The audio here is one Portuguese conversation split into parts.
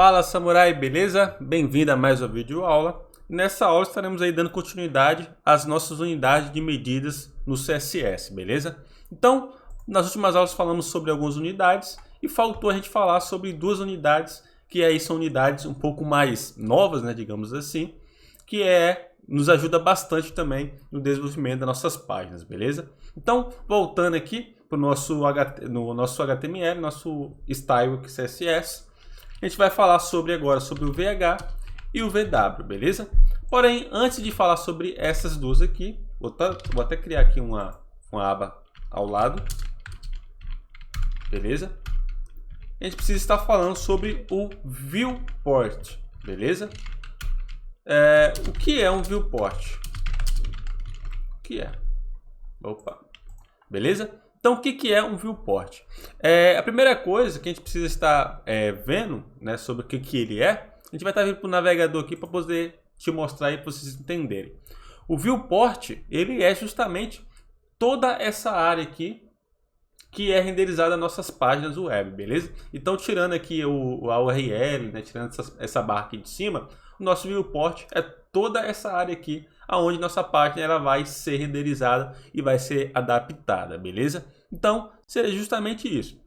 Fala samurai, beleza? Bem-vindo a mais um vídeo aula. Nessa aula estaremos aí dando continuidade às nossas unidades de medidas no CSS, beleza? Então, nas últimas aulas falamos sobre algumas unidades e faltou a gente falar sobre duas unidades que aí são unidades um pouco mais novas, né, digamos assim, que nos ajuda bastante também no desenvolvimento das nossas páginas, beleza? Então, voltando aqui para o nosso HTML, nosso style aqui CSS, a gente vai falar agora sobre o VH e o VW, beleza? Porém, antes de falar sobre essas duas aqui, vou até criar aqui uma aba ao lado, beleza? A gente precisa estar falando sobre o viewport, beleza? O que é um viewport? O que é? Opa, beleza? Então, o que é um viewport? A primeira coisa que a gente precisa estar vendo, né, sobre o que ele é, a gente vai estar vindo para o navegador aqui para poder te mostrar aí para vocês entenderem. O viewport, ele é justamente toda essa área aqui que é renderizada nas nossas páginas web, beleza? Então, tirando aqui a URL, né, tirando essa barra aqui de cima, o nosso viewport é toda essa área aqui aonde nossa página ela vai ser renderizada e vai ser adaptada, beleza? Então, seria justamente isso.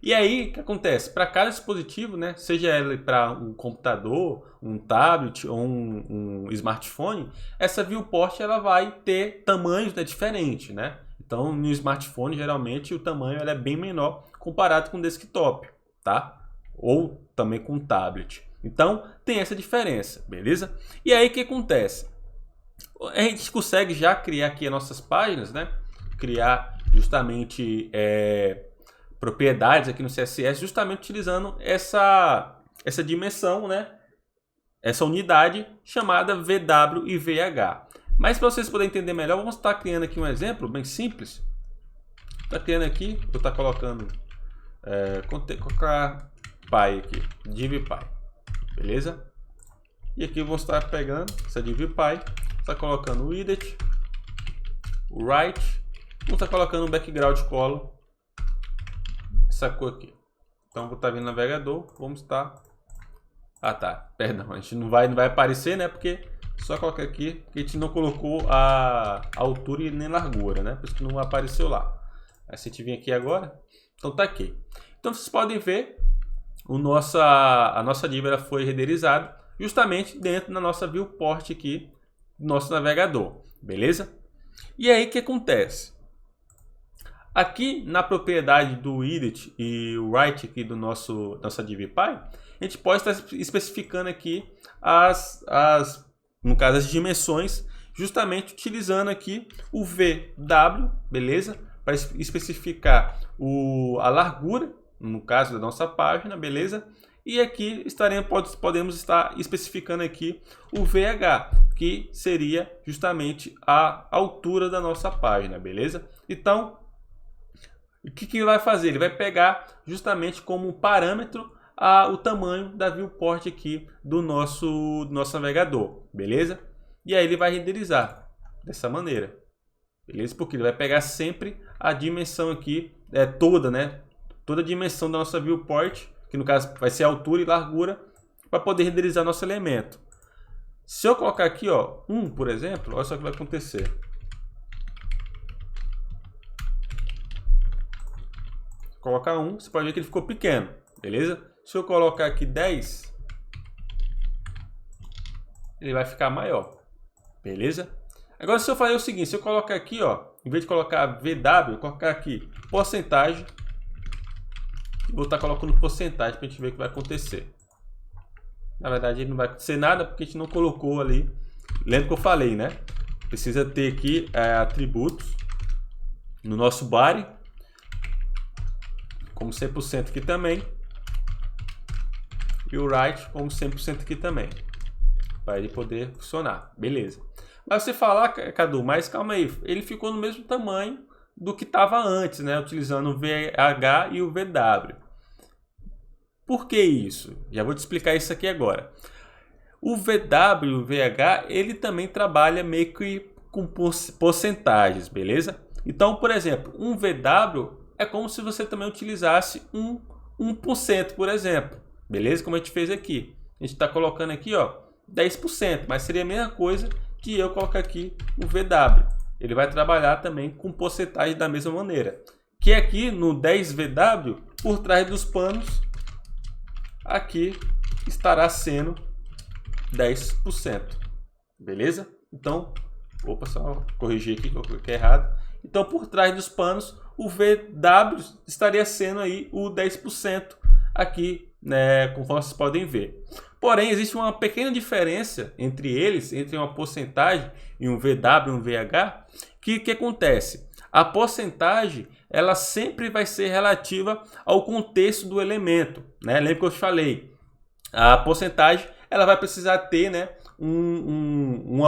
E aí, o que acontece? Para cada dispositivo, né, seja ele para um computador, um tablet ou um smartphone, essa viewport ela vai ter tamanhos, né, diferentes, né? Então, no smartphone, geralmente, o tamanho ela é bem menor comparado com o desktop, tá? Ou também com o tablet. Então, tem essa diferença, beleza? E aí, o que acontece? A gente consegue já criar aqui as nossas páginas, né? Criar justamente propriedades aqui no CSS, justamente utilizando essa dimensão, né? Essa unidade chamada VW e VH. Mas para vocês poderem entender melhor, vamos estar criando aqui um exemplo bem simples. Está criando aqui, vou estar colocando colocar pi aqui, divpy, beleza? E aqui eu vou estar pegando essa divpy, está colocando o widget, o right, vou estar colocando o background color, essa cor aqui. Então vou estar vindo no navegador, vamos estar, perdão, a gente não vai aparecer, né? Porque só colocar aqui, porque a gente não colocou a altura e nem largura, né? Por isso que não apareceu lá. Aí se a gente vir aqui agora, então tá aqui. Então vocês podem ver, a nossa div ela foi renderizada justamente dentro da nossa viewport aqui do nosso navegador, beleza? E aí o que acontece? Aqui na propriedade do widget e o right aqui do nossa divpy, a gente pode estar especificando aqui no caso as dimensões, justamente utilizando aqui o VW, beleza? Para especificar a largura, no caso da nossa página, beleza? E aqui podemos estar especificando aqui o VH, que seria justamente a altura da nossa página, beleza? Então, o que ele vai fazer? Ele vai pegar justamente como parâmetro o tamanho da viewport aqui do nosso navegador, beleza? E aí ele vai renderizar dessa maneira, beleza? Porque ele vai pegar sempre a dimensão aqui, toda, né? Toda a dimensão da nossa viewport, que no caso vai ser altura e largura, para poder renderizar nosso elemento. Se eu colocar aqui, ó, 1, por exemplo, olha só o que vai acontecer. Colocar 1, você pode ver que ele ficou pequeno, beleza? Se eu colocar aqui 10, ele vai ficar maior, beleza? Agora se eu fazer o seguinte, se eu colocar aqui, ó, em vez de colocar VW, eu colocar aqui porcentagem, vou estar colocando porcentagem para a gente ver o que vai acontecer. Na verdade, ele não vai acontecer nada porque a gente não colocou ali. Lembra que eu falei, né? Precisa ter aqui atributos no nosso body, como 100% aqui também. E o right como 100% aqui também. Para ele poder funcionar. Beleza. Mas você falar, Cadu, mas calma aí. Ele ficou no mesmo tamanho do que estava antes, né? Utilizando o VH e o VW. Por que isso? Já vou te explicar isso aqui agora. O VW e o VH, ele também trabalha meio que com porcentagens, beleza? Então, por exemplo, um VW é como se você também utilizasse um 1%, por exemplo. beleza? Como a gente fez aqui. A gente está colocando aqui, ó, 10%, mas seria a mesma coisa que eu colocar aqui o VW. Ele vai trabalhar também com porcentagem da mesma maneira. Que aqui no 10VW, por trás dos panos, aqui estará sendo 10%. Beleza? Então, opa, só corrigir aqui que eu coloquei errado. Então, por trás dos panos, o VW estaria sendo aí o 10% aqui, né, conforme vocês podem ver. Porém, existe uma pequena diferença entre eles, entre uma porcentagem e um VW e um VH. Que acontece? A porcentagem, ela sempre vai ser relativa ao contexto do elemento, né? Lembra que eu te falei? A porcentagem, ela vai precisar ter, né,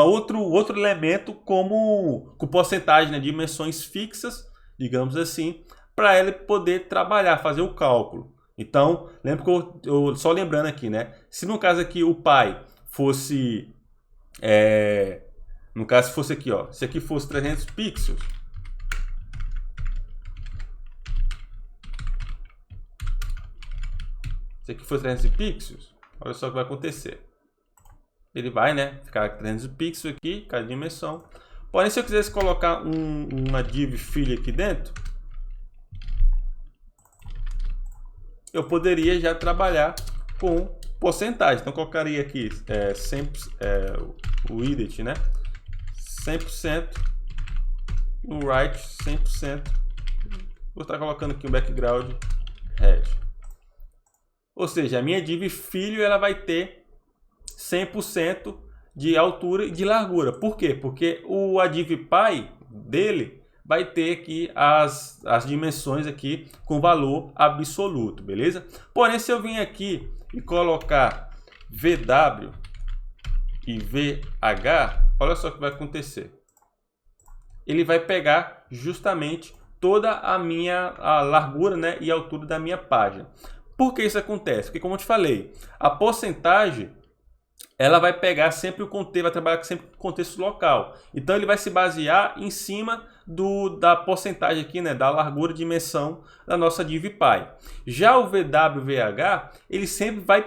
outro elemento com porcentagem, né, dimensões fixas, digamos assim, para ele poder trabalhar, fazer o cálculo. Então, lembra que eu só lembrando aqui, né? Se no caso aqui o pai fosse, no caso fosse aqui, ó, se aqui fosse 300 pixels, se aqui fosse 300 pixels, olha só o que vai acontecer. Ele vai, né, ficar 300 pixels aqui, cada dimensão. Porém, se eu quisesse colocar uma div filha aqui dentro, eu poderia já trabalhar com porcentagem. Então, eu colocaria aqui o edit, né? 100%, no right 100%. Vou estar colocando aqui o background red. Ou seja, a minha div filho ela vai ter 100% de altura e de largura. Por quê? Porque a div pai dele vai ter aqui as dimensões aqui com valor absoluto, beleza? Porém, se eu vim aqui e colocar VW e VH, olha só o que vai acontecer. Ele vai pegar justamente toda a largura, né, e altura da minha página. Por que isso acontece? Porque, como eu te falei, a porcentagem ela vai pegar sempre o contexto, vai trabalhar sempre com o contexto local. Então ele vai se basear em cima da porcentagem aqui, né, da largura e dimensão da nossa div pai. Já o VW/VH, ele sempre vai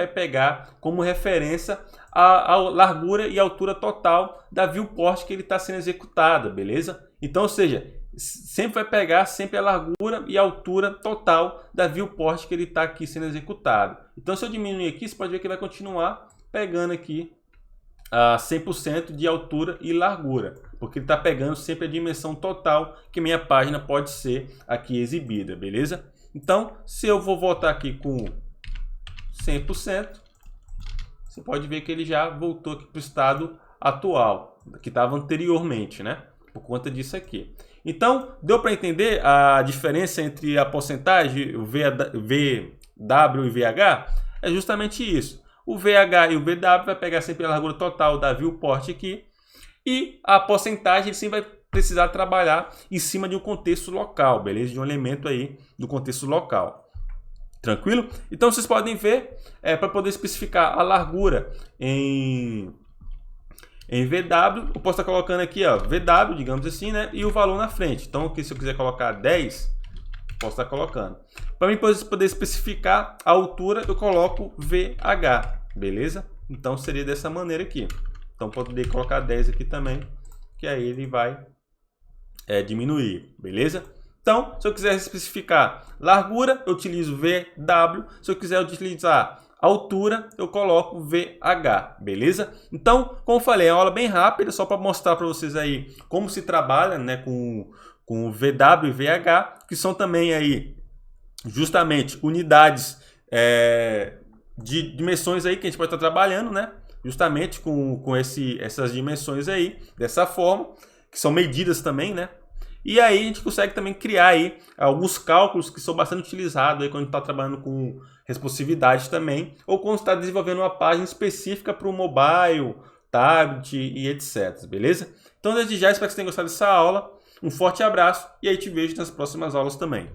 pegar como referência a largura e altura total da viewport que ele está sendo executada, beleza? Então, ou seja, sempre vai pegar a largura e a altura total da viewport que ele está aqui sendo executado. Então, se eu diminuir aqui, você pode ver que vai continuar pegando aqui a 100% de altura e largura, porque ele está pegando sempre a dimensão total que minha página pode ser aqui exibida, beleza? Então, se eu vou voltar aqui com 100%, você pode ver que ele já voltou aqui para o estado atual, que estava anteriormente, né? Por conta disso aqui. Então, deu para entender a diferença entre a porcentagem, o VW e VH? É justamente isso. O VH e o VW vai pegar sempre a largura total da viewport aqui. E a porcentagem sim vai precisar trabalhar em cima de um contexto local, beleza? De um elemento aí do contexto local. Tranquilo? Então, vocês podem ver, para poder especificar a largura em VW, eu posso estar colocando aqui, ó, VW, digamos assim, né? E o valor na frente. Então, aqui, se eu quiser colocar 10, posso estar colocando. Para mim poder especificar a altura, eu coloco VH, beleza? Então, seria dessa maneira aqui. Então, poderia colocar 10 aqui também, que aí ele vai diminuir, beleza? Então, se eu quiser especificar largura, eu utilizo VW. Se eu quiser utilizar altura, eu coloco VH, beleza? Então, como eu falei, é uma aula bem rápida, só para mostrar para vocês aí como se trabalha, né, com o VW e VH, que são também aí justamente unidades de dimensões aí que a gente pode estar trabalhando, né? Justamente com essas dimensões aí, dessa forma, que são medidas também, né? E aí a gente consegue também criar aí alguns cálculos que são bastante utilizados aí quando está trabalhando com responsividade também, ou quando está desenvolvendo uma página específica para o mobile, tablet e etc. Beleza? Então, desde já, espero que vocês tenham gostado dessa aula. Um forte abraço e aí te vejo nas próximas aulas também.